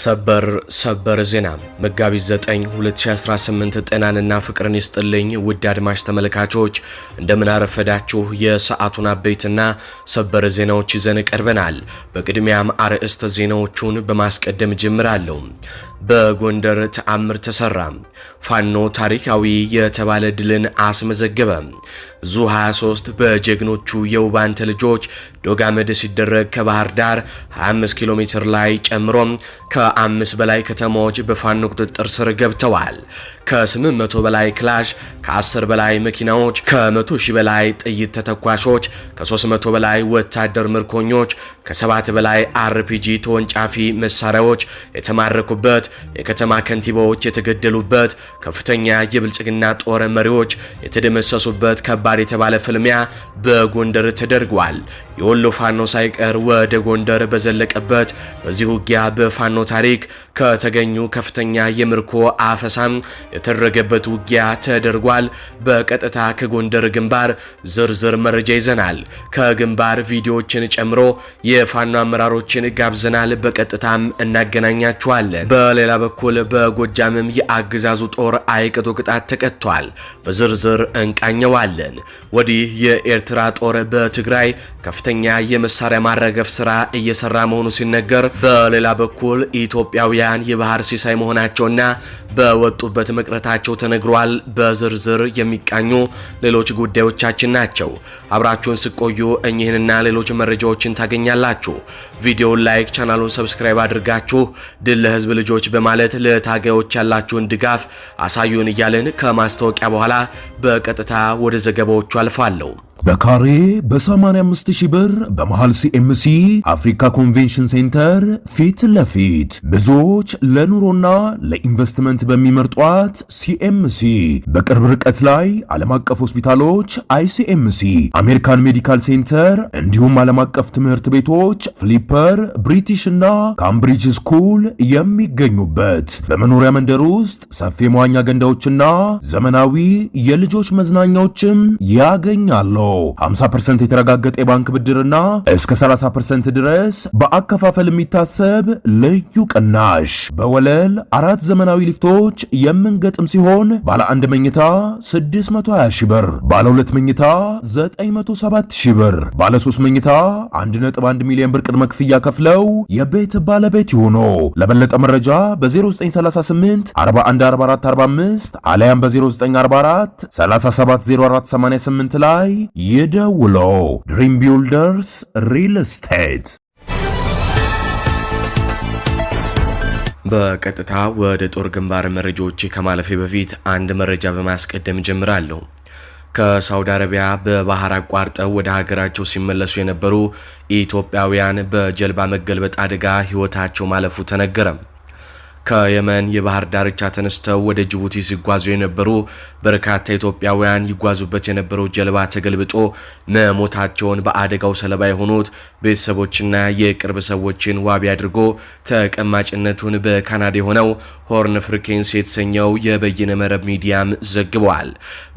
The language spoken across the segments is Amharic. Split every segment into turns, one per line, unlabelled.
ሰበር ዜና መጋቢት 9 2018 ጤናንና ፍቅርን ይስጥልኝ ውድ አድማጭ ተመልካቾች እንደምን አረፈዳችሁ። የሰዓቱን አበይትና ሰበር ዜናዎች ይዘን ቀርበናል። በቅድሚያም አርዕስተ ዜናዎቹን በማስቀደም ጀምራለሁ። በጎንደር ተአምር ተሰራ። ፋኖ ታሪካዊ የተባለ ድልን አስመዘገበ። ዙ 23 በጀግኖቹ የውባንተ ልጆች ዶጋመድ ሲደረግ ከባህር ዳር 25 ኪሎ ሜትር ላይ ጨምሮ ከ5 በላይ ከተሞች በፋኖ ቁጥጥር ስር ገብተዋል። ከ800 በላይ ክላሽ፣ ከ10 በላይ መኪናዎች፣ ከ100 ሺህ በላይ ጥይት ተተኳሾች፣ ከ300 በላይ ወታደር ምርኮኞች፣ ከ7 በላይ አርፒጂ ተወንጫፊ መሳሪያዎች የተማረኩበት፣ የከተማ ከንቲባዎች የተገደሉበት፣ ከፍተኛ የብልጽግና ጦር መሪዎች የተደመሰሱበት ከባድ የተባለ ፍልሚያ በጎንደር ተደርጓል። የወሎ ፋኖ ሳይቀር ወደ ጎንደር በዘለቀበት በዚህ ውጊያ በፋኖ ታሪክ ከተገኙ ከፍተኛ የምርኮ አፈሳም የተደረገበት ውጊያ ተደርጓል። በቀጥታ ከጎንደር ግንባር ዝርዝር መረጃ ይዘናል። ከግንባር ቪዲዮዎችን ጨምሮ የፋኖ አመራሮችን ጋብዘናል። በቀጥታም እናገናኛችኋለን። በሌላ በኩል በጎጃምም የአገዛዙ ጦር አይቀጡ ቅጣት ተቀጥቷል። በዝርዝር እንቃኘዋለን። ወዲህ የኤርትራ ጦር በትግራይ ከፍተኛ የመሳሪያ ማረገፍ ስራ እየሰራ መሆኑ ሲነገር፣ በሌላ በኩል ኢትዮጵያውያን የባህር ሲሳይ መሆናቸውና በወጡበት መቅረታቸው ተነግሯል። በዝርዝር የሚቃኙ ሌሎች ጉዳዮቻችን ናቸው። አብራችሁን ስቆዩ እኚህንና ሌሎች መረጃዎችን ታገኛላችሁ። ቪዲዮውን ላይክ፣ ቻናሉን ሰብስክራይብ አድርጋችሁ ድል ለህዝብ ልጆች በማለት ለታጋዮች ያላችሁን ድጋፍ አሳዩን እያልን ከማስታወቂያ በኋላ በቀጥታ ወደ ዘገባዎቹ አልፋለሁ።
በካሬ በ85,000 ብር በመሃል ሲኤምሲ አፍሪካ ኮንቬንሽን ሴንተር ፊት ለፊት ብዙዎች ለኑሮና ለኢንቨስትመንት በሚመርጧት ሲኤምሲ በቅርብ ርቀት ላይ ዓለም አቀፍ ሆስፒታሎች አይሲኤምሲ፣ አሜሪካን ሜዲካል ሴንተር እንዲሁም ዓለም አቀፍ ትምህርት ቤቶች ፍሊፐር፣ ብሪቲሽ እና ካምብሪጅ ስኩል የሚገኙበት በመኖሪያ መንደር ውስጥ ሰፊ መዋኛ ገንዳዎችና ዘመናዊ የልጆች መዝናኛዎችም ያገኛሉ። 50% የተረጋገጠ የባንክ ብድርና እስከ 30% ድረስ በአከፋፈል የሚታሰብ ልዩ ቅናሽ። በወለል 4 ዘመናዊ ሊፍቶች የምንገጥም ሲሆን ባለ 1 መኝታ 620 ሺህ ብር፣ ባለ 2 መኝታ 907 ሺህ ብር፣ ባለ 3 መኝታ 1.1 ሚሊዮን ብር ቅድመ ክፍያ ከፍለው የቤት ባለቤት ይሁኑ። ለበለጠ መረጃ በ0938 414445 አለያም በ0944 370488 ላይ ይደውሎ። ድሪም ቢልደርስ ሪል ስቴት።
በቀጥታ ወደ ጦር ግንባር መረጃዎች ከማለፌ በፊት አንድ መረጃ በማስቀደም ጀምራለሁ። ከሳውዲ አረቢያ በባህር አቋርጠው ወደ ሀገራቸው ሲመለሱ የነበሩ ኢትዮጵያውያን በጀልባ መገልበጥ አደጋ ሕይወታቸው ማለፉ ተነገረ። ከየመን የባህር ዳርቻ ተነስተው ወደ ጅቡቲ ሲጓዙ የነበሩ በርካታ ኢትዮጵያውያን ይጓዙበት የነበረው ጀልባ ተገልብጦ መሞታቸውን በአደጋው ሰለባ የሆኑት ቤተሰቦችና የቅርብ ሰዎችን ዋቢ አድርጎ ተቀማጭነቱን በካናዳ የሆነው ሆርን ፍሪኬንስ የተሰኘው የበይነ መረብ ሚዲያም ዘግበዋል።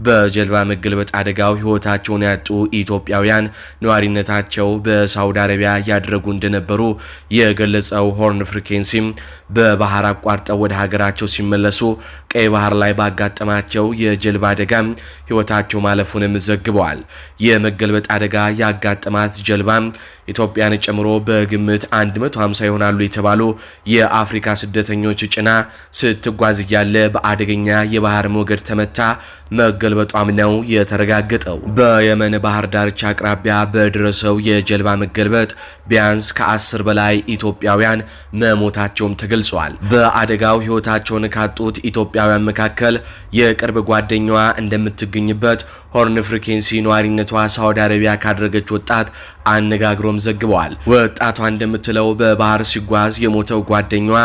በጀልባ መገልበጥ አደጋው ሕይወታቸውን ያጡ ኢትዮጵያውያን ነዋሪነታቸው በሳውዲ አረቢያ ያደረጉ እንደነበሩ የገለጸው ሆርን ፍሪኬንሲም በባህር አቋርጠው ወደ ሀገራቸው ሲመለሱ ቀይ ባህር ላይ ባጋጠማቸው የጀልባ አደጋ ሕይወታቸው ማለፉንም ዘግበዋል። የመገልበጥ አደጋ ያጋጠማት ጀልባ ኢትዮጵያን ጨምሮ በግምት 150 ይሆናሉ የተባሉ የአፍሪካ ስደተኞች ጭና ስትጓዝ እያለ በአደገኛ የባህር ሞገድ ተመታ መገልበጧም ነው የተረጋገጠው። በየመን ባህር ዳርቻ አቅራቢያ በደረሰው የጀልባ መገልበጥ ቢያንስ ከ10 በላይ ኢትዮጵያውያን መሞታቸውም ተገልጿል። በአደጋው ሕይወታቸውን ካጡት ኢትዮጵያውያን መካከል የቅርብ ጓደኛዋ እንደምትገኝበት ሆርን ፍሪኬንሲ ነዋሪነቷ ሳውዲ አረቢያ ካደረገች ወጣት አነጋግሮም ዘግበዋል። ወጣቷ እንደምትለው በባህር ሲጓዝ የሞተው ጓደኛዋ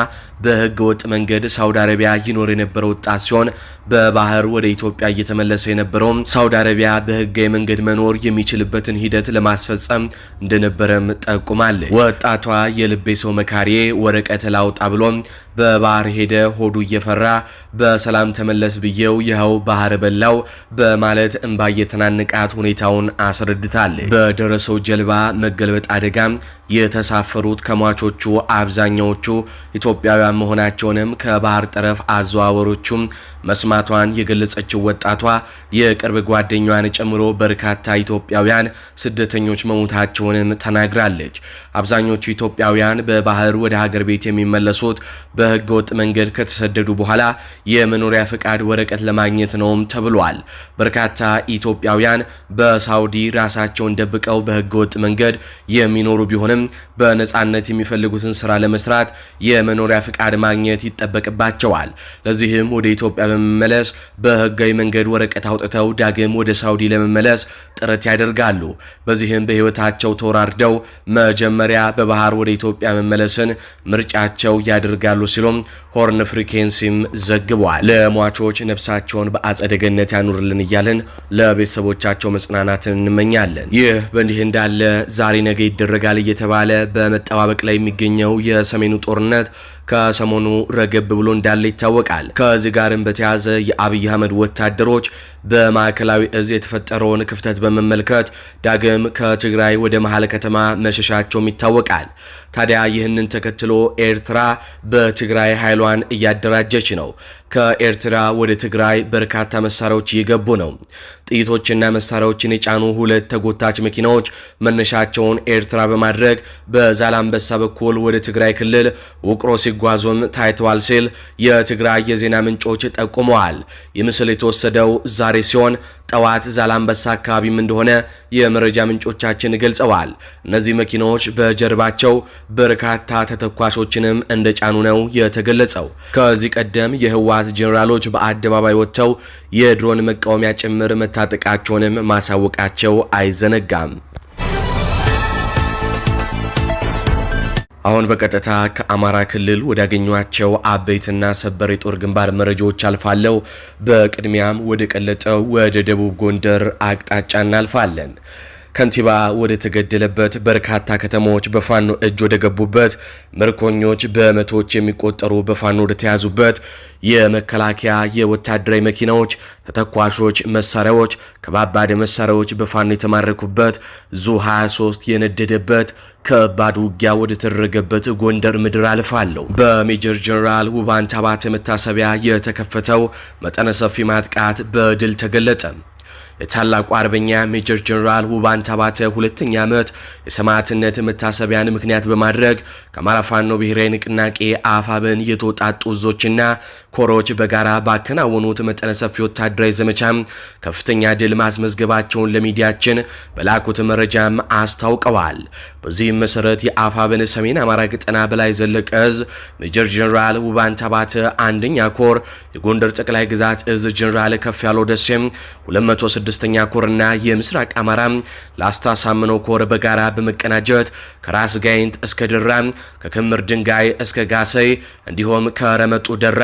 በህገ ወጥ መንገድ ሳውዲ አረቢያ ይኖር የነበረ ወጣት ሲሆን በባህር ወደ ኢትዮጵያ እየተመለሰ የነበረውም ሳውዲ አረቢያ በህጋዊ መንገድ መኖር የሚችልበትን ሂደት ለማስፈጸም እንደነበረም ጠቁማለች። ወጣቷ የልቤ ሰው መካሪዬ ወረቀት ላውጣ ብሎም በባህር ሄደ፣ ሆዱ እየፈራ በሰላም ተመለስ ብዬው ይኸው ባህር በላው በማለት እንባ እየተናነቃት ሁኔታውን አስረድታለች። በደረሰው ጀልባ መገልበጥ አደጋ የተሳፈሩት ከሟቾቹ አብዛኛዎቹ ኢትዮጵያውያን መሆናቸውንም ከባህር ጠረፍ አዘዋወሮቹም መስማቷን የገለጸችው ወጣቷ የቅርብ ጓደኛዋን ጨምሮ በርካታ ኢትዮጵያውያን ስደተኞች መሞታቸውንም ተናግራለች። አብዛኞቹ ኢትዮጵያውያን በባህር ወደ ሀገር ቤት የሚመለሱት በህገወጥ መንገድ ከተሰደዱ በኋላ የመኖሪያ ፍቃድ ወረቀት ለማግኘት ነውም ተብሏል። በርካታ ኢትዮጵያውያን በሳውዲ ራሳቸውን ደብቀው በህገወጥ መንገድ የሚኖሩ ቢሆንም በነጻነት የሚፈልጉትን ስራ ለመስራት የመኖሪያ ፍቃድ ማግኘት ይጠበቅባቸዋል። ለዚህም ወደ ኢትዮጵያ በመመለስ በህጋዊ መንገድ ወረቀት አውጥተው ዳግም ወደ ሳውዲ ለመመለስ ጥረት ያደርጋሉ። በዚህም በህይወታቸው ተወራርደው መጀመሪያ በባህር ወደ ኢትዮጵያ መመለስን ምርጫቸው ያደርጋሉ ሲሉም ሆርን ፍሪኬንሲም ዘግቧል። ለሟቾች ነፍሳቸውን በአጸደ ገነት ያኑርልን እያልን ለቤተሰቦቻቸው መጽናናትን እንመኛለን። ይህ በእንዲህ እንዳለ ዛሬ ነገ ይደረጋል እየተባለ በመጠባበቅ ላይ የሚገኘው የሰሜኑ ጦርነት ከሰሞኑ ረገብ ብሎ እንዳለ ይታወቃል። ከዚህ ጋርም በተያያዘ የአብይ አህመድ ወታደሮች በማዕከላዊ እዝ የተፈጠረውን ክፍተት በመመልከት ዳግም ከትግራይ ወደ መሀል ከተማ መሸሻቸውም ይታወቃል። ታዲያ ይህንን ተከትሎ ኤርትራ በትግራይ ኃይሏን እያደራጀች ነው። ከኤርትራ ወደ ትግራይ በርካታ መሳሪያዎች እየገቡ ነው። ጥይቶችና መሳሪያዎችን የጫኑ ሁለት ተጎታች መኪናዎች መነሻቸውን ኤርትራ በማድረግ በዛላምበሳ በኩል ወደ ትግራይ ክልል ውቅሮ ሲጓዙም ታይተዋል ሲል የትግራይ የዜና ምንጮች ጠቁመዋል። ይህ ምስል የተወሰደው ዛሬ ሲሆን ጠዋት ዛላምበሳ አካባቢም እንደሆነ የመረጃ ምንጮቻችን ገልጸዋል። እነዚህ መኪናዎች በጀርባቸው በርካታ ተተኳሾችንም እንደጫኑ ነው የተገለጸው። ከዚህ ቀደም የህወሓት ጄኔራሎች በአደባባይ ወጥተው የድሮን መቃወሚያ ጭምር መታጠቃቸውንም ማሳወቃቸው አይዘነጋም። አሁን በቀጥታ ከአማራ ክልል ወዳገኟቸው አበይትና ሰበር የጦር ግንባር መረጃዎች አልፋለሁ። በቅድሚያም ወደ ቀለጠው ወደ ደቡብ ጎንደር አቅጣጫ እናልፋለን። ከንቲባ ወደ ተገደለበት፣ በርካታ ከተሞች በፋኖ እጅ ወደ ገቡበት፣ ምርኮኞች በመቶዎች የሚቆጠሩ በፋኖ ወደ ተያዙበት የመከላከያ የወታደራዊ መኪናዎች፣ ተተኳሾች፣ መሳሪያዎች፣ ከባባድ መሳሪያዎች በፋኖ የተማረኩበት፣ ዙ 23 የነደደበት ከባድ ውጊያ ወደ ተደረገበት ጎንደር ምድር አልፋለሁ። በሜጀር ጀነራል ውባንተ አባተ መታሰቢያ የተከፈተው መጠነ ሰፊ ማጥቃት በድል ተገለጠ። የታላቁ አርበኛ ሜጀር ጀነራል ውባንተ አባተ ሁለተኛ ዓመት የሰማዕትነት መታሰቢያን ምክንያት በማድረግ ከአማራ ፋኖ ብሔራዊ ንቅናቄ አፋብን የተወጣጡ እዞችና ኮሮች በጋራ ባከናወኑት መጠነ ሰፊ ወታደራዊ ዘመቻ ከፍተኛ ድል ማስመዝገባቸውን ለሚዲያችን በላኩት መረጃም አስታውቀዋል። በዚህም መሰረት የአፋብን ሰሜን አማራ ቀጠና በላይ ዘለቀ እዝ ሜጀር ጀነራል ውባንተ አባተ አንደኛ ኮር የጎንደር ጠቅላይ ግዛት እዝ ጀነራል ከፍ ያለው ደሴም 206ኛ ኮርና የምስራቅ አማራ ላስታ ሳምነው ኮር በጋራ በመቀናጀት ከራስ ጋይንት እስከ ደራ፣ ከክምር ድንጋይ እስከ ጋሰይ እንዲሁም ከረመጡ ደራ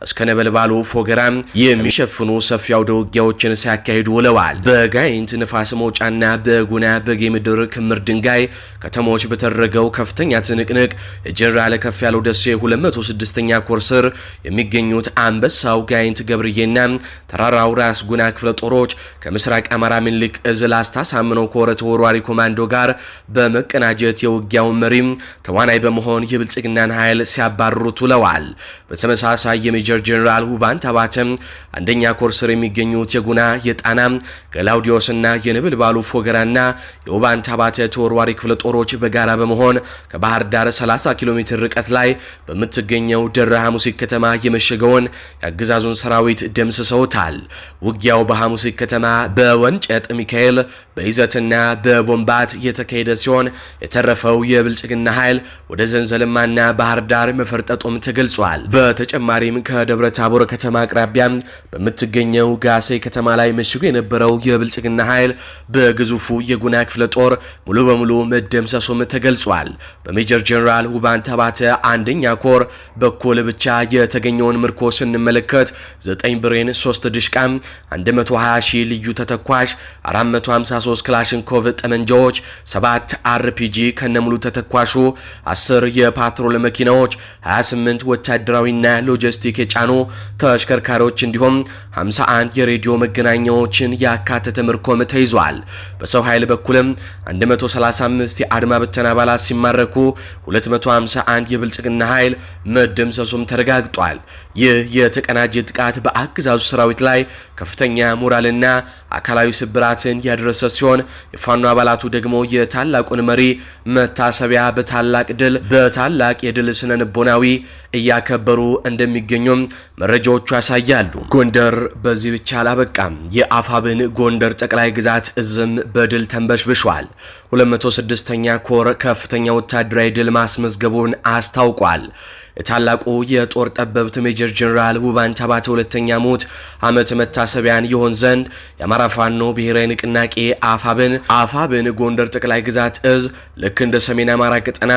እስከ ነበልባሉ ፎገራ የሚሸፍኑ ሰፊ አውደ ውጊያዎችን ሲያካሂዱ ውለዋል። በጋይንት ንፋስ መውጫና በጉና በጌምድር ክምር ድንጋይ ከተሞች በተደረገው ከፍተኛ ትንቅንቅ የጀነራል ከፍ ያለው ደሴ 206ኛ ኮር ስር የሚገኙት አንበሳው ጋይንት ገብርዬና ተራራው ራስ ጉና ክፍለ ጦሮች ከምስራቅ አማራ ምኒልክ እዝ ላስታ ሳምነው ኮር ተወርዋሪ ኮማንዶ ጋር በመቀናጀት የውጊያውን መሪም ተዋናይ በመሆን የብልጽግናን ኃይል ሲያባርሩት ውለዋል። በተመሳሳይ የሜጀር ጀነራል ውባንተ አባተ አንደኛ ኮር ስር የሚገኙት የጉና የጣና ገላውዲዮስና የነበልባሉ ፎገራና የውባንተ አባተ ተወርዋሪ ክፍለ ጦሮች በጋራ በመሆን ከባህር ዳር 30 ኪሎ ሜትር ርቀት ላይ በምትገኘው ደራ ሐሙሲት ከተማ የመሸገውን የአገዛዙን ሰራዊት ደምስሰውታል። ውጊያው በሐሙሲት ከተማ በወንጨጥ ሚካኤል በይዘትና በቦምባት የተካሄደ ሲሆን የተረፈው የብልጽግና ኃይል ወደ ዘንዘልማና ባህር ዳር መፈርጠጡም ተገልጿል። በተጨማሪም ከደብረ ታቦር ከተማ አቅራቢያ በምትገኘው ጋሴ ከተማ ላይ መሽጎ የነበረው የብልጽግና ኃይል በግዙፉ የጉና ክፍለ ጦር ሙሉ በሙሉ መደምሰሱም ተገልጿል። በሜጀር ጀነራል ውባንተ አባተ አንደኛ ኮር በኩል ብቻ የተገኘውን ምርኮ ስንመለከት 9 ብሬን፣ 3 ድሽቃ፣ 120 ሺህ ልዩ ተተኳሽ፣ 453 13 ክላሽንኮቭ ጠመንጃዎች፣ 7 አርፒጂ ከነሙሉ ተተኳሹ፣ 10 የፓትሮል መኪናዎች፣ 28 ወታደራዊና ሎጂስቲክ የጫኑ ተሽከርካሪዎች እንዲሁም 51 የሬዲዮ መገናኛዎችን ያካተተ ምርኮም ተይዟል። በሰው ኃይል በኩልም 135 የአድማ ብተና አባላት ሲማረኩ 251 የብልጽግና ኃይል መደምሰሱም ተረጋግጧል። ይህ የተቀናጀ ጥቃት በአገዛዙ ሰራዊት ላይ ከፍተኛ ሞራልና አካላዊ ስብራትን ያደረሰ ሲሆን የፋኖ አባላቱ ደግሞ የታላቁን መሪ መታሰቢያ በታላቅ የድል ስነ ልቦናዊ እያከበሩ እንደሚገኙም መረጃዎቹ ያሳያሉ። ጎንደር በዚህ ብቻ አላበቃም። የአፋብን ጎንደር ጠቅላይ ግዛት እዝም በድል ተንበሽብሿል። 206ኛ ኮር ከፍተኛ ወታደራዊ ድል ማስመዝገቡን አስታውቋል። የታላቁ የጦር ጠበብት ሜጀር ጀነራል ውባንተ አባተ ሁለተኛ ሞት ዓመት መታሰቢያን ይሆን ዘንድ የአማራ ፋኖ ብሔራዊ ንቅናቄ አፋብን ጎንደር ጠቅላይ ግዛት እዝ ልክ እንደ ሰሜን አማራ ቀጠና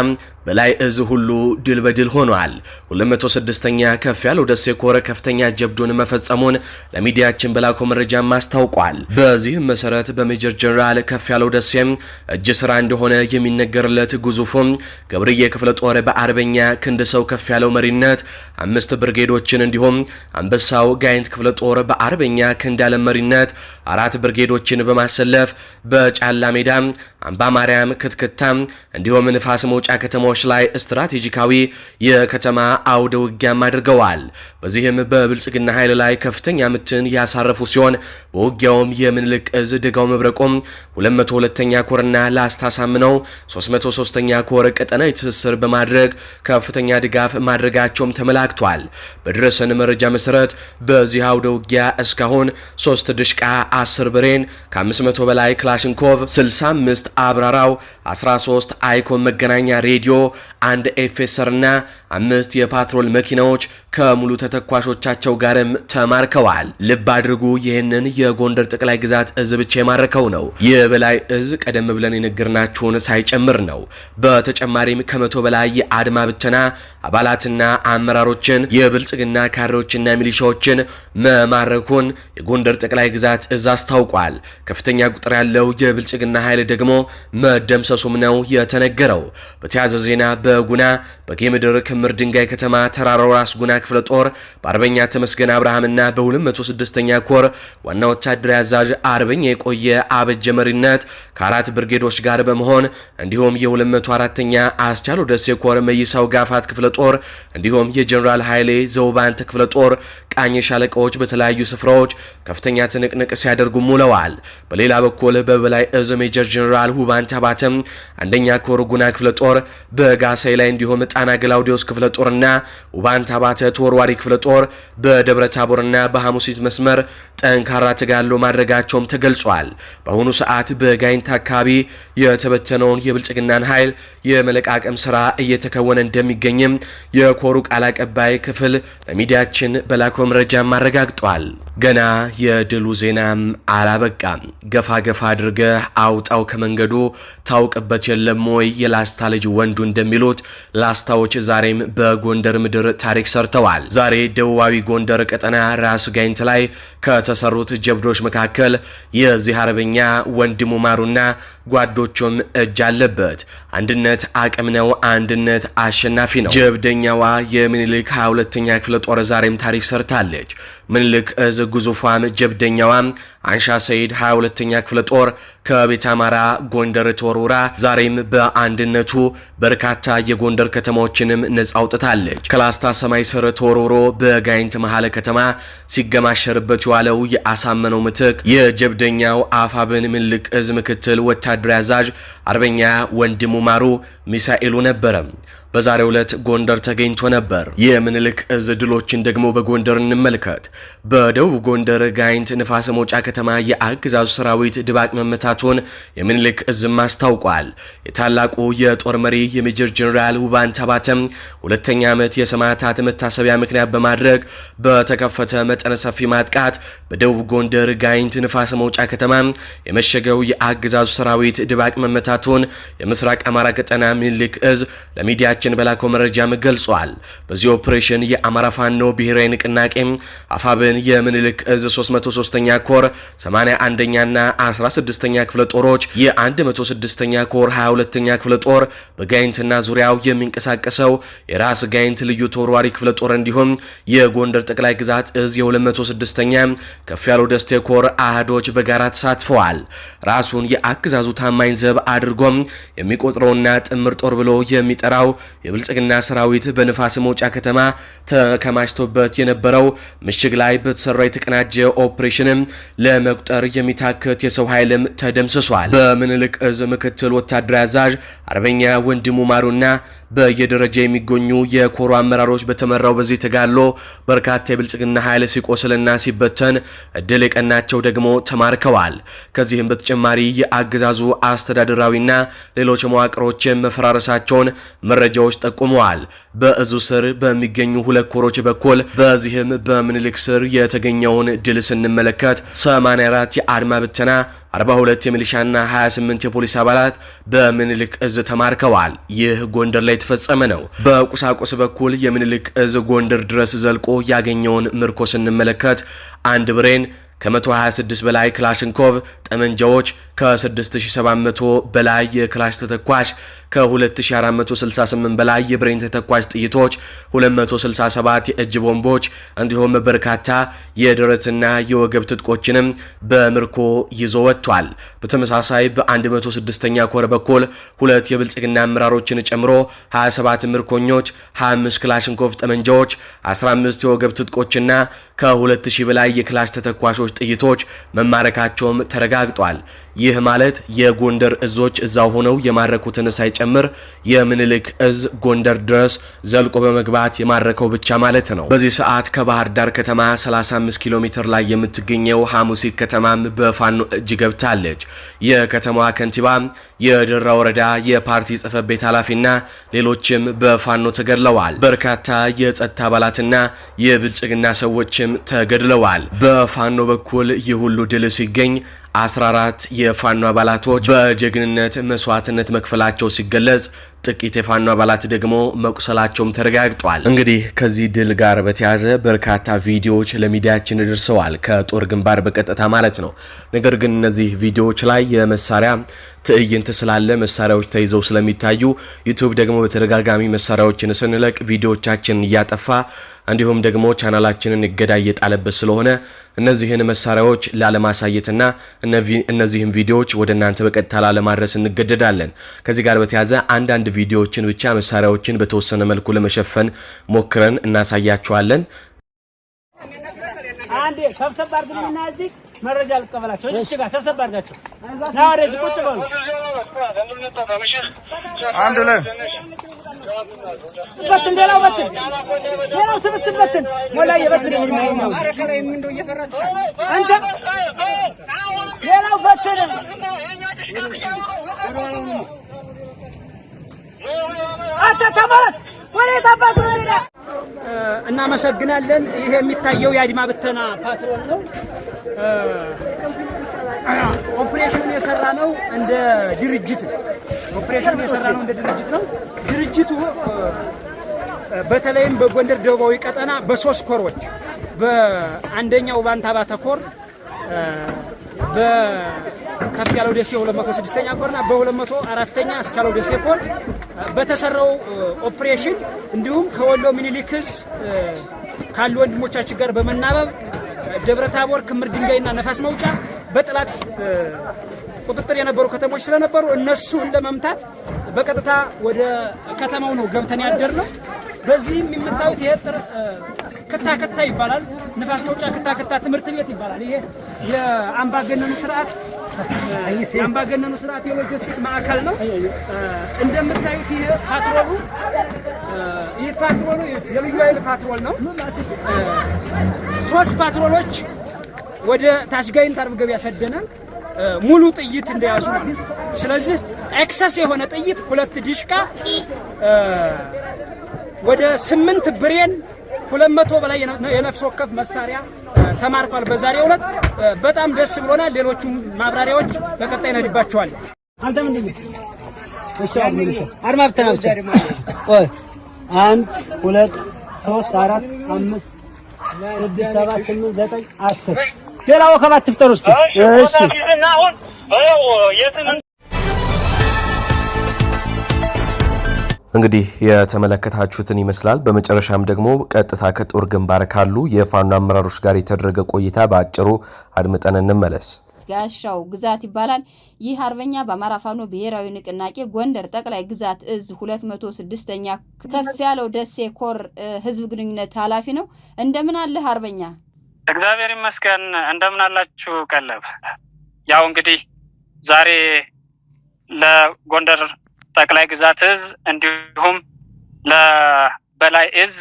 በላይ እዝ ሁሉ ድል በድል ሆኗል። 206ኛ ከፍ ያለው ደሴ ኮር ከፍተኛ ጀብዱን መፈጸሙን ለሚዲያችን በላኮ መረጃ ማስታውቋል። በዚህም መሰረት በሜጀር ጀነራል ከፍ ያለው ደሴም እጅ ስራ እንደሆነ የሚነገርለት ግዙፉም ገብርዬ ክፍለ ጦር በአርበኛ ክንደሰው ከፍ ያለው መሪነት 5 ብርጌዶችን እንዲሁም አንበሳው ጋይንት ክፍለ ጦር በአርበኛ ክንዳለ መሪነት 4 ብርጌዶችን በማሰለፍ በጫላ ሜዳ፣ አምባ ማርያም፣ ክትክታም እንዲሁም ንፋስ መውጫ ከተሞች ላይ ስትራቴጂካዊ የከተማ አውደ ውጊያም አድርገዋል። በዚህም በብልጽግና ኃይል ላይ ከፍተኛ ምትን ያሳረፉ ሲሆን በውጊያውም የምኒልክ እዝ ደጋው መብረቆም 202ኛ ኮርና ላስታ ሳምነው 303ኛ ኮር ቀጠና ትስስር በማድረግ ከፍተኛ ድጋፍ ማድረጋቸውም ተመላክቷል። በደረሰን መረጃ መሰረት በዚህ አውደ ውጊያ እስካሁን 3 ድሽቃ፣ 10 ብሬን፣ ከ500 በላይ ክላሽንኮቭ፣ 65 አብራራው፣ 13 አይኮን መገናኛ ሬዲዮ፣ 1 ኤፌሰር እና 5 የፓትሮል መኪናዎች ከሙሉ ተተኳሾቻቸው ጋርም ተማርከዋል። ልብ አድርጉ፣ ይህንን የጎንደር ጠቅላይ ግዛት እዝ ብቻ የማረከው ነው። የበላይ እዝ ቀደም ብለን የነገርናችሁን ሳይጨምር ነው። በተጨማሪም ከ100 በላይ የአድማ ብተና አባላትና አመራሮችን የብልጽግና ካድሬዎችና ሚሊሻዎችን መማረኩን የጎንደር ጠቅላይ ግዛት እዝ አስታውቋል። ከፍተኛ ቁጥር ያለው የብልጽግና ኃይል ደግሞ መደምሰሱም ነው የተነገረው። በተያያዘ ዜና በጉና በጌምድር ክምር ድንጋይ ከተማ ተራራው ራስ ጉና ክፍለ ጦር በአርበኛ ተመስገን አብርሃምና በ206ኛ ኮር ዋና ወታደራዊ አዛዥ አርበኛ የቆየ አበጀ መሪነት ከ4 ብርጌዶች ጋር በመሆን እንዲሁም የ204ኛ አስቻለው ደሴ ኮር መይሳው ጋፋት ክፍለ ጦር እንዲሁም የጀነራል ኃይሌ ዘውባንተ ክፍለ ጦር ቃኝ ሻለቃዎች በተለያዩ ስፍራዎች ከፍተኛ ትንቅንቅ ሲያደርጉ ውለዋል። በሌላ በኩል በበላይ እዝ ሜጀር ጀነራል ውባንተ አባተም አንደኛ ኮር ጉና ክፍለ ጦር በጋሳይ ላይ እንዲሁም ጣና ገላውዲዮስ ክፍለ ጦርና ውባንተ አባተ ተወርዋሪ ክፍለ ጦር በደብረ ታቦርና በሐሙሲት መስመር ጠንካራ ተጋድሎ ማድረጋቸውም ተገልጿል። በአሁኑ ሰዓት በጋይንት አካባቢ የተበተነውን የብልጽግናን ኃይል የመለቃቀም ስራ እየተከወነ እንደሚገኝም የኮሩ ቃል አቀባይ ክፍል ለሚዲያችን በላኮ መረጃ አረጋግጧል። ገና የድሉ ዜናም አላበቃም። ገፋ ገፋ አድርገህ አውጣው ከመንገዱ ታውቅበት የለም ወይ የላስታ ልጅ ወንዱ እንደሚሉት ላስታዎች ዛሬም በጎንደር ምድር ታሪክ ሰርተዋል። ዛሬ ደቡባዊ ጎንደር ቀጠና ራስ ጋይንት ላይ ከተሰሩት ጀብዶች መካከል የዚህ አርበኛ ወንድሙ ማሩና ጓዶቹም እጅ አለበት። አንድነት አቅም ነው፣ አንድነት አሸናፊ ነው። ጀብደኛዋ የምኒልክ 22ኛ ክፍለ ጦር ዛሬም ታሪክ ሰርታለች። ምኒልክ እዝ ግዙፏም ጀብደኛዋ አንሻ ሰይድ 22ኛ ክፍለ ጦር ከቤተ አማራ ጎንደር ተወርውራ ዛሬም በአንድነቱ በርካታ የጎንደር ከተሞችንም ነጻ አውጥታለች። ከላስታ ሰማይ ስር ተወርውሮ በጋይንት መሐለ ከተማ ሲገማሸርበት የዋለው የአሳመነው ምትክ የጀብደኛው አፋብን ምኒልክ እዝ ምክትል ወታደራዊ አዛዥ አርበኛ ወንድሙ ማሩ ሚሳኤሉ ነበረ። በዛሬው ዕለት ጎንደር ተገኝቶ ነበር። የምኒልክ እዝ ድሎችን ደግሞ በጎንደር እንመልከት። በደቡብ ጎንደር ጋይንት ንፋስ መውጫ ከተማ የአገዛዙ ሰራዊት ድባቅ መመታቱን የምኒልክ እዝም አስታውቋል። የታላቁ የጦር መሪ የሜጀር ጀነራል ውባንተ አባተም 2ኛ ዓመት የሰማዕታት መታሰቢያ ምክንያት በማድረግ በተከፈተ መጠነ ሰፊ ማጥቃት በደቡብ ጎንደር ጋይንት ንፋስ መውጫ ከተማ የመሸገው የአገዛዙ ሰራዊት ድባቅ መመታቱን የምስራቅ አማራ ቀጠና ምኒልክ እዝ ለሚዲያችን በላኮ መረጃም ገልጿል። በዚህ ኦፕሬሽን የአማራ ፋኖ ብሔራዊ ንቅናቄ አፋብን የምኒልክ እዝ 303ኛ ኮር 81ኛና 16ኛ ክፍለ ጦሮች የ106ኛ ኮር 22ኛ ክፍለ ጦር በጋይንትና ዙሪያው የሚንቀሳቀሰው የራስ ጋይንት ልዩ ተወርዋሪ ክፍለ ጦር እንዲሁም የጎንደር ጠቅላይ ግዛት እዝ የ206ኛ ከፍ ያለው ደስቴ ኮር አህዶች በጋራ ተሳትፈዋል። ራሱን የአገዛዙ ታማኝ ዘብ አድርጎም የሚቆጥረውና ጥምር ጦር ብሎ የሚጠራው የብልጽግና ሰራዊት በንፋስ መውጫ ከተማ ተከማችቶበት የነበረው ምሽግ ላይ በተሰራ የተቀናጀ ኦፕሬሽንም ለመቁጠር የሚታከት የሰው ኃይልም ተደምስሷል። በምኒልክ እዝ ምክትል ወታደራዊ አዛዥ አርበኛ ወንድሙ ማሩና በየደረጃ የሚገኙ የኮሩ አመራሮች በተመራው በዚህ ተጋድሎ በርካታ የብልጽግና ኃይል ሲቆስልና ሲበተን እድል የቀናቸው ደግሞ ተማርከዋል። ከዚህም በተጨማሪ የአገዛዙ አስተዳደራዊና ሌሎች መዋቅሮችም መፈራረሳቸውን መረጃዎች ጠቁመዋል። በእዙ ስር በሚገኙ ሁለት ኮሮች በኩል በዚህም በምኒልክ ስር የተገኘውን ድል ስንመለከት 84 የአድማ ብተና 42 የሚሊሻና 28 የፖሊስ አባላት በምኒልክ እዝ ተማርከዋል። ይህ ጎንደር ላይ የተፈጸመ ነው። በቁሳቁስ በኩል የምኒልክ እዝ ጎንደር ድረስ ዘልቆ ያገኘውን ምርኮ ስንመለከት አንድ ብሬን ከ126 በላይ ክላሽንኮቭ ጠመንጃዎች ከ6700 በላይ የክላሽ ተተኳሽ ከ2468 በላይ የብሬን ተተኳሽ ጥይቶች 267 የእጅ ቦምቦች እንዲሁም በርካታ የደረትና የወገብ ትጥቆችንም በምርኮ ይዞ ወጥቷል። በተመሳሳይ በ106ኛ ኮር በኩል ሁለት የብልጽግና አመራሮችን ጨምሮ 27 ምርኮኞች 25 ክላሽንኮቭ ጠመንጃዎች 15 የወገብ ትጥቆችና ከ2000 በላይ የክላሽ ተተኳሾች ጥይቶች መማረካቸውም ተረጋግጧል። ይህ ማለት የጎንደር እዞች እዛው ሆነው የማረኩትን ሳይጨምር የምኒልክ እዝ ጎንደር ድረስ ዘልቆ በመግባት የማረከው ብቻ ማለት ነው። በዚህ ሰዓት ከባህር ዳር ከተማ 35 ኪሎ ሜትር ላይ የምትገኘው ሐሙሲት ከተማም በፋኖ እጅ ገብታለች። የከተማዋ ከንቲባ፣ የደራ ወረዳ የፓርቲ ጽሕፈት ቤት ኃላፊና ሌሎችም በፋኖ ተገድለዋል። በርካታ የጸጥታ አባላትና የብልጽግና ሰዎችም ተገድለዋል። በፋኖ በኩል ይህ ሁሉ ድል ሲገኝ 14 የፋኖ አባላቶች በጀግንነት መስዋዕትነት መክፈላቸው ሲገለጽ ጥቂት የፋኖ አባላት ደግሞ መቁሰላቸውም ተረጋግጧል። እንግዲህ ከዚህ ድል ጋር በተያያዘ በርካታ ቪዲዮዎች ለሚዲያችን ደርሰዋል፣ ከጦር ግንባር በቀጥታ ማለት ነው። ነገር ግን እነዚህ ቪዲዮዎች ላይ የመሳሪያ ትዕይንት ስላለ መሳሪያዎች ተይዘው ስለሚታዩ ዩቲዩብ ደግሞ በተደጋጋሚ መሳሪያዎችን ስንለቅ ቪዲዮዎቻችንን እያጠፋ እንዲሁም ደግሞ ቻናላችንን እገዳ እየጣለበት ስለሆነ እነዚህን መሳሪያዎች ላለማሳየትና እነዚህን ቪዲዮዎች ወደ እናንተ በቀጥታ ላለማድረስ እንገደዳለን። ከዚህ ጋር በተያያዘ አንዳንድ ቪዲዮዎችን ብቻ መሳሪያዎችን በተወሰነ መልኩ ለመሸፈን ሞክረን እናሳያችኋለን።
አንዴ ሰብሰብ አድርጉና እዚህ መረጃ ልቀበላቸው። እሺ ጋር ሰብሰብ አድርጋቸው ና ወደዚህ ቁጭ በሉ። አንድ ላይ በትን ሌላው ስብስብ በትን ሞላ የበትን ነው አንተ ሌላው በትን አንተ ተመለስ ወደ ታባቱ ነው። እናመሰግናለን። ይሄ የሚታየው የአድማ ብተና ፓትሮል ነው። ኦፕሬሽኑን የሰራ ነው እንደ ድርጅት ነው። ድርጅቱ በተለይም በጎንደር ደቡባዊ ቀጠና በሶስት ኮሮች በአንደኛው ባንታባተ ኮር በከፍ ያለው ደሴ 206ኛ ኮርና በ204ኛ እስካለው ደሴ ኮር በተሰራው ኦፕሬሽን እንዲሁም ከወሎ ምኒልክ ዕዝ ካሉ ወንድሞቻችን ጋር በመናበብ ደብረታቦር፣ ክምር ድንጋይና ነፋስ መውጫ በጥላት ቁጥጥር የነበሩ ከተሞች ስለነበሩ እነሱን ለመምታት በቀጥታ ወደ ከተማው ነው ገብተን ያደርነው። በዚህም የምታዩት ይሄ ክታ ይባላል። ነፋስ መውጫ ክታ ትምህርት ቤት ይባላል። ይሄ የአምባገነኑ ስርዓት የሎጂስቲክ ማዕከል ነው። እንደምታዩት ይሄ ፓትሮሉ የልዩ ኃይል ፓትሮል ነው። 3 ፓትሮሎች ወደ ታሽጋይንት አርብ ገበያ ሰደናል፣ ሙሉ ጥይት እንደያዙ ማለት። ስለዚህ ኤክሰስ የሆነ ጥይት 2 ዲሽቃ ወደ 8 ብሬን 200 በላይ የነፍስ ወከፍ መሳሪያ ተማርኳል በዛሬው ዕለት። በጣም ደስ ብሎናል። ሌሎቹም ማብራሪያዎች በቀጣይ እንሄድባቸዋለን። አንተ ምንድን ነው? እሺ አድማ ብተና ብቻ ቆይ 1 2 3 4 5 7 8 9 10 ሌላ ወከባ ትፍጠሩ እስቲ እሺ
እንግዲህ የተመለከታችሁትን ይመስላል። በመጨረሻም ደግሞ ቀጥታ ከጦር ግንባር ካሉ የፋኖ አመራሮች ጋር የተደረገ ቆይታ በአጭሩ አድምጠን እንመለስ።
ጋሻው ግዛት ይባላል። ይህ አርበኛ በአማራ ፋኖ ብሔራዊ ንቅናቄ ጎንደር ጠቅላይ ግዛት እዝ 206ኛ ከፍ ያለው ደሴ ኮር ህዝብ ግንኙነት ኃላፊ ነው። እንደምን አለህ አርበኛ?
እግዚአብሔር ይመስገን። እንደምን አላችሁ ቀለብ? ያው እንግዲህ ዛሬ ለጎንደር ጠቅላይ ግዛት እዝ እንዲሁም ለበላይ እዝ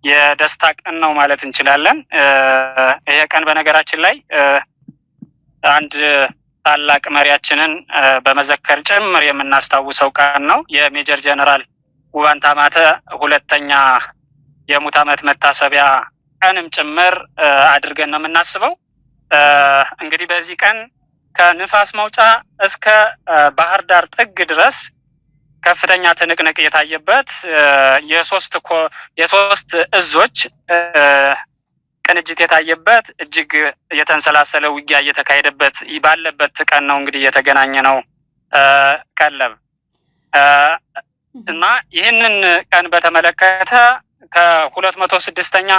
የደስታ ቀን ነው ማለት እንችላለን። ይሄ ቀን በነገራችን ላይ አንድ ታላቅ መሪያችንን በመዘከር ጭምር የምናስታውሰው ቀን ነው። የሜጀር ጀነራል ውባንታ ማተ 2ኛ የሙት ዓመት መታሰቢያ ቀንም ጭምር አድርገን ነው የምናስበው። እንግዲህ በዚህ ቀን ከንፋስ መውጫ እስከ ባህር ዳር ጥግ ድረስ ከፍተኛ ትንቅንቅ የታየበት የሶስት እዞች ቅንጅት የታየበት እጅግ የተንሰላሰለ ውጊያ እየተካሄደበት ባለበት ቀን ነው እንግዲህ የተገናኘ ነው ቀለብ እና ይህንን ቀን በተመለከተ ከ206ኛ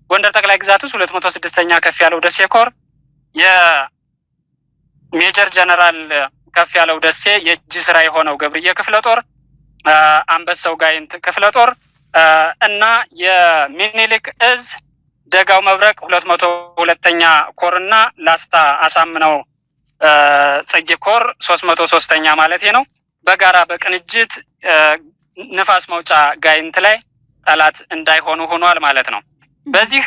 ጎንደር ጠቅላይ ግዛት ውስጥ 206ኛ ከፍ ያለው ደሴ ኮር የሜጀር ጀነራል ከፍ ያለው ደሴ የእጅ ስራ የሆነው ገብርዬ ክፍለ ጦር፣ አንበሳው ጋይንት ክፍለ ጦር እና የሚኒሊክ እዝ ደጋው መብረቅ 202ኛ ኮር እና ላስታ አሳምነው ጽጌ ኮር 303ኛ ማለት ነው በጋራ በቅንጅት ንፋስ መውጫ ጋይንት ላይ ጠላት እንዳይሆኑ ሆኗል ማለት ነው። በዚህ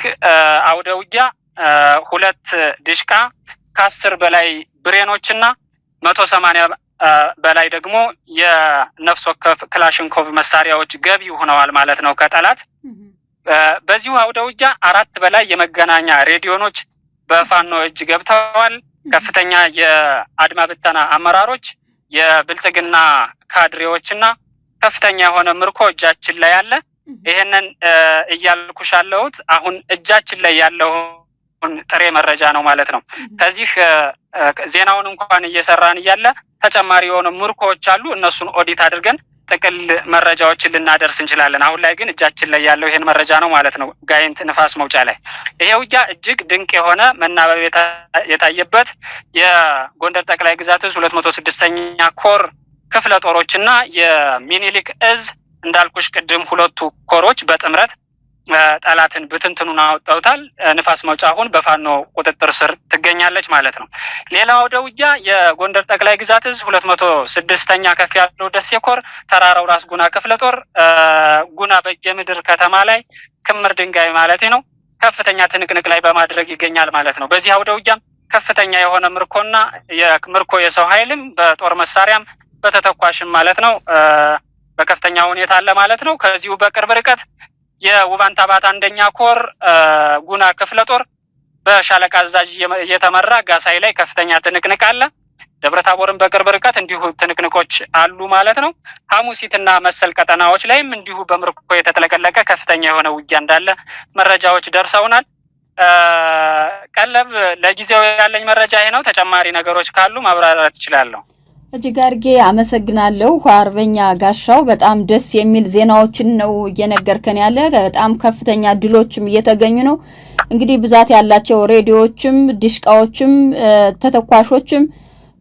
አውደ ውጊያ 2 ዲሽቃ ከ10 በላይ ብሬኖችና 180 በላይ ደግሞ የነፍስ ወከፍ ክላሽንኮቭ መሳሪያዎች ገቢ ሆነዋል ማለት ነው ከጠላት። በዚሁ አውደ ውጊያ 4 በላይ የመገናኛ ሬዲዮኖች በፋኖ እጅ ገብተዋል። ከፍተኛ የአድማ ብተና አመራሮች፣ የብልጽግና ካድሬዎችና ከፍተኛ የሆነ ምርኮ እጃችን ላይ አለ። ይሄንን እያልኩሽ ያለሁት አሁን እጃችን ላይ ያለው ጥሬ መረጃ ነው ማለት ነው። ከዚህ ዜናውን እንኳን እየሰራን እያለ ተጨማሪ የሆኑ ምርኮዎች አሉ። እነሱን ኦዲት አድርገን ጥቅል መረጃዎችን ልናደርስ እንችላለን። አሁን ላይ ግን እጃችን ላይ ያለው ይሄን መረጃ ነው ማለት ነው። ጋይንት ንፋስ መውጫ ላይ ይሄ ውጊያ እጅግ ድንቅ የሆነ መናበብ የታየበት የጎንደር ጠቅላይ ግዛት 206ኛ ኮር ክፍለ ጦሮችና የሚኒሊክ እዝ እንዳልኩሽ ቅድም 2 ኮሮች በጥምረት ጠላትን ብትንትኑን አወጣውታል። ንፋስ መውጫ አሁን በፋኖ ቁጥጥር ስር ትገኛለች ማለት ነው። ሌላው አውደ ውጊያ የጎንደር ጠቅላይ ግዛት 206ኛ ከፍ ያለው ደሴ ኮር ተራራው ራስ ጉና ክፍለ ጦር ጉና በየምድር ከተማ ላይ ክምር ድንጋይ ማለት ነው ከፍተኛ ትንቅንቅ ላይ በማድረግ ይገኛል ማለት ነው። በዚህ አውደ ውጊያም ከፍተኛ የሆነ ምርኮና የምርኮ የሰው ኃይልም በጦር መሳሪያም በተተኳሽም ማለት ነው በከፍተኛ ሁኔታ አለ ማለት ነው። ከዚሁ በቅርብ ርቀት የውባንታ ባት 1ኛ ኮር ጉና ክፍለ ጦር በሻለቃ አዛዥ እየተመራ ጋሳይ ላይ ከፍተኛ ትንቅንቅ አለ። ደብረታቦርን በቅርብ ርቀት እንዲሁ ትንቅንቆች አሉ ማለት ነው። ሐሙሲትና መሰል ቀጠናዎች ላይም እንዲሁ በምርኮ የተጥለቀለቀ ከፍተኛ የሆነ ውጊያ እንዳለ መረጃዎች ደርሰውናል። ቀለብ ለጊዜው ያለኝ መረጃ ይሄ ነው። ተጨማሪ ነገሮች ካሉ ማብራራት እችላለሁ።
እጅግ አድርጌ አመሰግናለሁ አርበኛ ጋሻው። በጣም ደስ የሚል ዜናዎችን ነው እየነገርከን ያለ። በጣም ከፍተኛ ድሎችም እየተገኙ ነው። እንግዲህ ብዛት ያላቸው ሬዲዮዎችም ዲሽቃዎችም ተተኳሾችም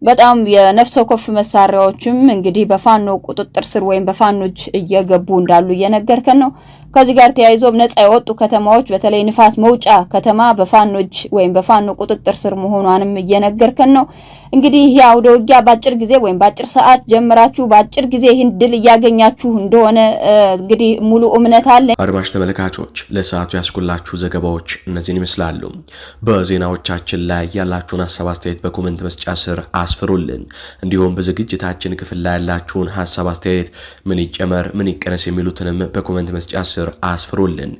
በጣም የነፍስ ወከፍ መሳሪያዎችም እንግዲህ በፋኖ ቁጥጥር ስር ወይም በፋኖች እየገቡ እንዳሉ እየነገርከን ነው። ከዚህ ጋር ተያይዞ ነፃ የወጡ ከተማዎች በተለይ ንፋስ መውጫ ከተማ በፋኖች ወይም በፋኖ ቁጥጥር ስር መሆኗንም እየነገርከን ነው። እንግዲህ ያው ደውጊያ ባጭር ጊዜ ወይም ባጭር ሰዓት ጀምራችሁ ባጭር ጊዜ ይህን ድል እያገኛችሁ እንደሆነ እንግዲህ ሙሉ እምነት አለ።
አድማጭ ተመልካቾች ለሰዓቱ ያስኩላችሁ ዘገባዎች እነዚህን ይመስላሉ። በዜናዎቻችን ላይ ያላችሁን ሐሳብ አስተያየት በኮሜንት መስጫ ስር አስፍሩልን። እንዲሁም በዝግጅታችን ክፍል ላይ ያላችሁን ሐሳብ አስተያየት ምን ይጨመር ምን ይቀነስ የሚሉትንም በኮሜንት መስጫ ስር አስፍሩልን።